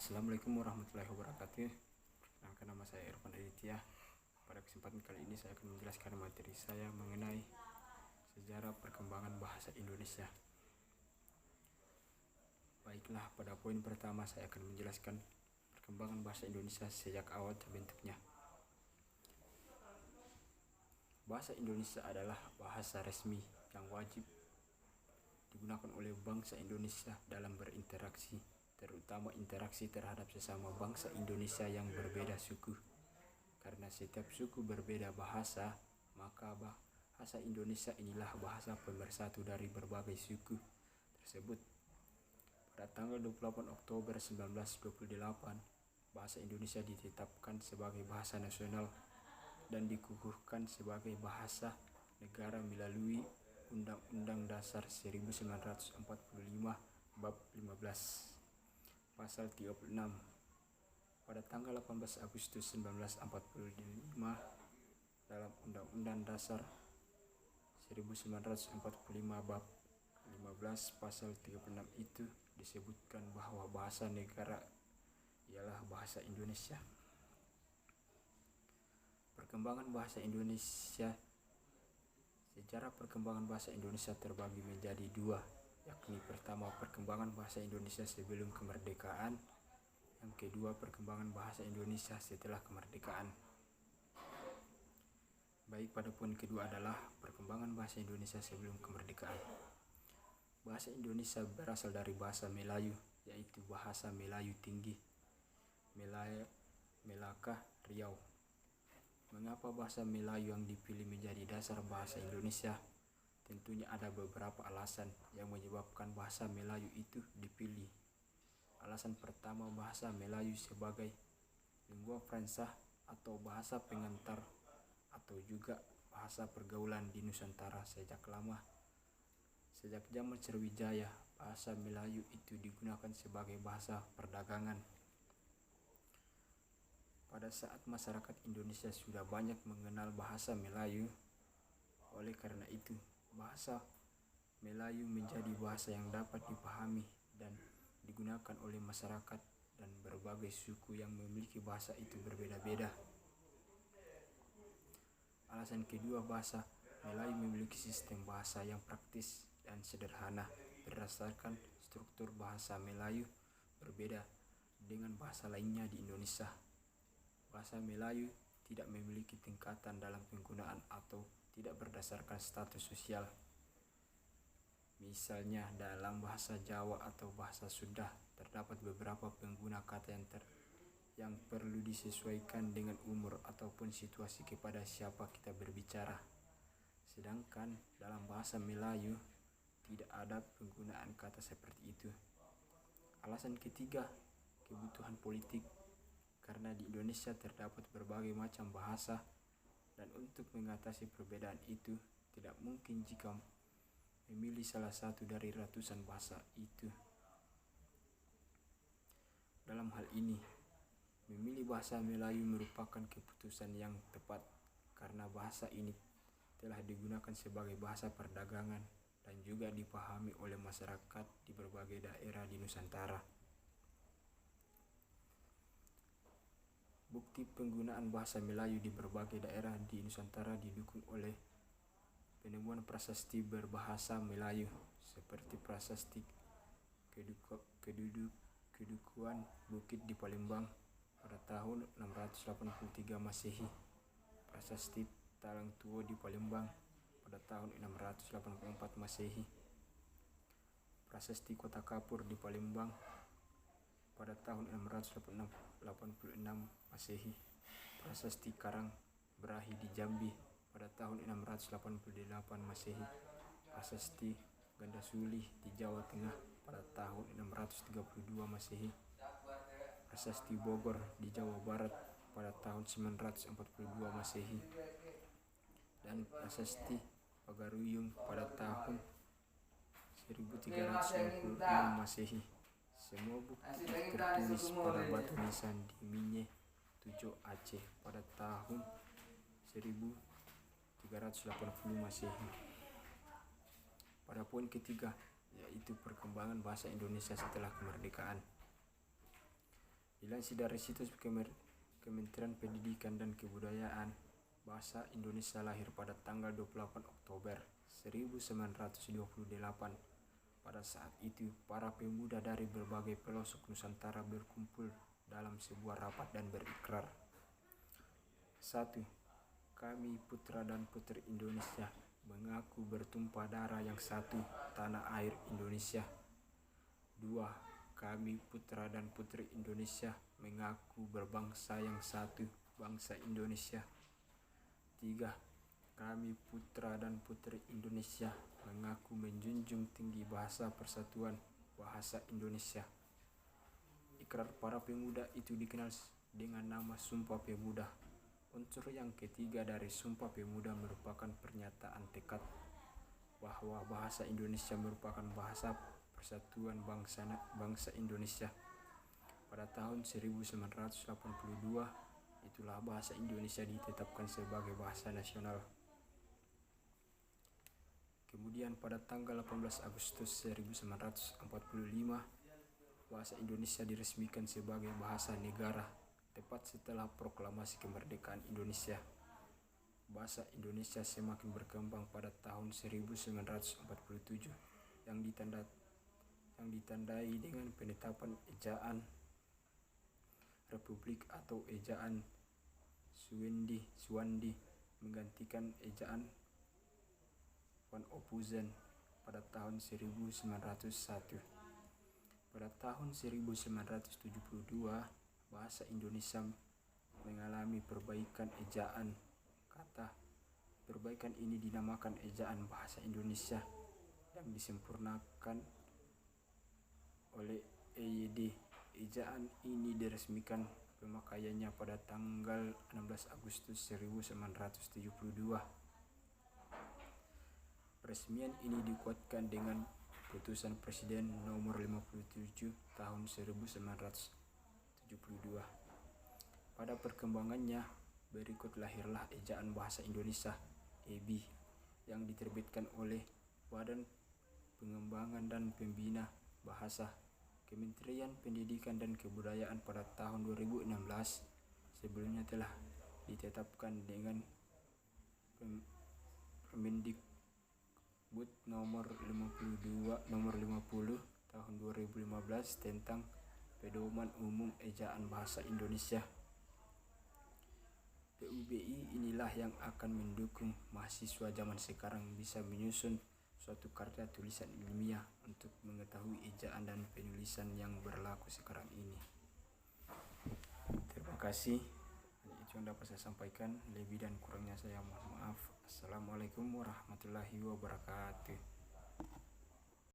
Assalamualaikum warahmatullahi wabarakatuh. Perkenalkan, nama saya Irfan Aditya. Pada kesempatan kali ini saya akan menjelaskan materi saya mengenai sejarah perkembangan bahasa Indonesia. Baiklah, pada poin pertama saya akan menjelaskan perkembangan bahasa Indonesia sejak awal terbentuknya. Bahasa Indonesia adalah bahasa resmi yang wajib digunakan oleh bangsa Indonesia dalam berinteraksi, terutama interaksi terhadap sesama bangsa Indonesia yang berbeda suku. Karena setiap suku berbeda bahasa, maka bahasa Indonesia inilah bahasa pemersatu dari berbagai suku tersebut. Pada tanggal 28 Oktober 1928, bahasa Indonesia ditetapkan sebagai bahasa nasional dan dikukuhkan sebagai bahasa negara melalui Undang-Undang Dasar 1945 Bab 15 Pasal 36. Pada tanggal 18 Agustus 1945 dalam Undang-Undang Dasar 1945 Bab 15 Pasal 36 itu disebutkan bahwa bahasa negara ialah bahasa Indonesia. Perkembangan bahasa Indonesia. Sejarah perkembangan bahasa Indonesia terbagi menjadi dua, yakni pertama perkembangan bahasa Indonesia sebelum kemerdekaan, yang kedua perkembangan bahasa Indonesia setelah kemerdekaan. Baik, pada poin kedua adalah perkembangan bahasa Indonesia sebelum kemerdekaan. Bahasa Indonesia berasal dari bahasa Melayu, yaitu bahasa Melayu Tinggi, Melaka, Riau. Mengapa bahasa Melayu yang dipilih menjadi dasar bahasa Indonesia? Tentunya ada beberapa alasan yang menyebabkan bahasa Melayu itu dipilih. Alasan pertama, bahasa Melayu sebagai lingua franca atau bahasa pengantar atau juga bahasa pergaulan di Nusantara sejak lama. Sejak zaman Sriwijaya, bahasa Melayu itu digunakan sebagai bahasa perdagangan. Pada saat masyarakat Indonesia sudah banyak mengenal bahasa Melayu, oleh karena itu bahasa Melayu menjadi bahasa yang dapat dipahami dan digunakan oleh masyarakat, dan berbagai suku yang memiliki bahasa itu berbeda-beda. Alasan kedua, bahasa Melayu memiliki sistem bahasa yang praktis dan sederhana. Berdasarkan struktur bahasa Melayu berbeda dengan bahasa lainnya di Indonesia. Bahasa Melayu tidak memiliki tingkatan dalam penggunaan atau tidak berdasarkan status sosial. Misalnya dalam bahasa Jawa atau bahasa Sunda terdapat beberapa pengguna kata yang perlu disesuaikan dengan umur ataupun situasi kepada siapa kita berbicara. Sedangkan dalam bahasa Melayu tidak ada penggunaan kata seperti itu. Alasan ketiga, kebutuhan politik. Karena di Indonesia terdapat berbagai macam bahasa, dan untuk mengatasi perbedaan itu tidak mungkin jika memilih salah satu dari ratusan bahasa itu. Dalam hal ini, memilih bahasa Melayu merupakan keputusan yang tepat karena bahasa ini telah digunakan sebagai bahasa perdagangan dan juga dipahami oleh masyarakat di berbagai daerah di Nusantara. Bukti penggunaan bahasa Melayu di berbagai daerah di Nusantara didukung oleh penemuan prasasti berbahasa Melayu seperti prasasti kedudukan Bukit di Palembang pada tahun 683 Masehi, prasasti Talang Tuo di Palembang pada tahun 684 Masehi, prasasti Kota Kapur di Palembang pada tahun 686 Masehi, prasasti Karang Berahi di Jambi pada tahun 688 Masehi, prasasti Gandasuli di Jawa Tengah pada tahun 632 Masehi, prasasti Bogor di Jawa Barat pada tahun 942 Masehi, dan prasasti Pagaruyung pada tahun 1356 Masehi. Semua bukti tertulis pada batu nisan di Minye, Tujo, Aceh pada tahun 1380 Masehi. Pada poin ketiga, yaitu perkembangan bahasa Indonesia setelah kemerdekaan. Dilansir dari situs Kementerian Pendidikan dan Kebudayaan, Bahasa Indonesia lahir pada tanggal 28 Oktober 1928. Pada saat itu, para pemuda dari berbagai pelosok Nusantara berkumpul dalam sebuah rapat dan berikrar. 1. Kami putra dan putri Indonesia mengaku bertumpah darah yang satu, tanah air Indonesia. 2. Kami putra dan putri Indonesia mengaku berbangsa yang satu, bangsa Indonesia. 3. Kami putra dan putri Indonesia mengaku menjunjung tinggi bahasa persatuan, bahasa Indonesia. Ikrar para pemuda itu dikenal dengan nama Sumpah Pemuda. Unsur yang ketiga dari Sumpah Pemuda merupakan pernyataan tekad bahwa bahasa Indonesia merupakan bahasa persatuan bangsa Indonesia. Pada tahun 1982, itulah bahasa Indonesia ditetapkan sebagai bahasa nasional. Kemudian pada tanggal 18 Agustus 1945, bahasa Indonesia diresmikan sebagai bahasa negara, tepat setelah proklamasi kemerdekaan Indonesia. Bahasa Indonesia semakin berkembang pada tahun 1947 yang ditandai dengan penetapan ejaan Republik atau ejaan Suwandi menggantikan ejaan Van Ophuzen pada tahun 1901. Pada tahun 1972, bahasa Indonesia mengalami perbaikan ejaan kata. Perbaikan ini dinamakan ejaan bahasa Indonesia yang disempurnakan oleh EYD. Ejaan ini diresmikan pemakaiannya pada tanggal 16 Agustus 1972. Peresmian ini dikuatkan dengan Putusan Presiden nomor 57 tahun 1972. Pada perkembangannya, berikut lahirlah Ejaan Bahasa Indonesia (EBI) yang diterbitkan oleh Badan Pengembangan dan Pembina Bahasa, Kementerian Pendidikan dan Kebudayaan pada tahun 2016. Sebelumnya telah ditetapkan dengan Permendikbud nomor 50 tahun 2015 tentang Pedoman Umum Ejaan Bahasa Indonesia. PUBI inilah yang akan mendukung mahasiswa zaman sekarang bisa menyusun suatu karya tulisan ilmiah untuk mengetahui ejaan dan penulisan yang berlaku sekarang ini. Terima kasih. Itu yang dapat saya sampaikan. Lebih dan kurangnya saya mohon maaf. Assalamualaikum warahmatullahi wabarakatuh.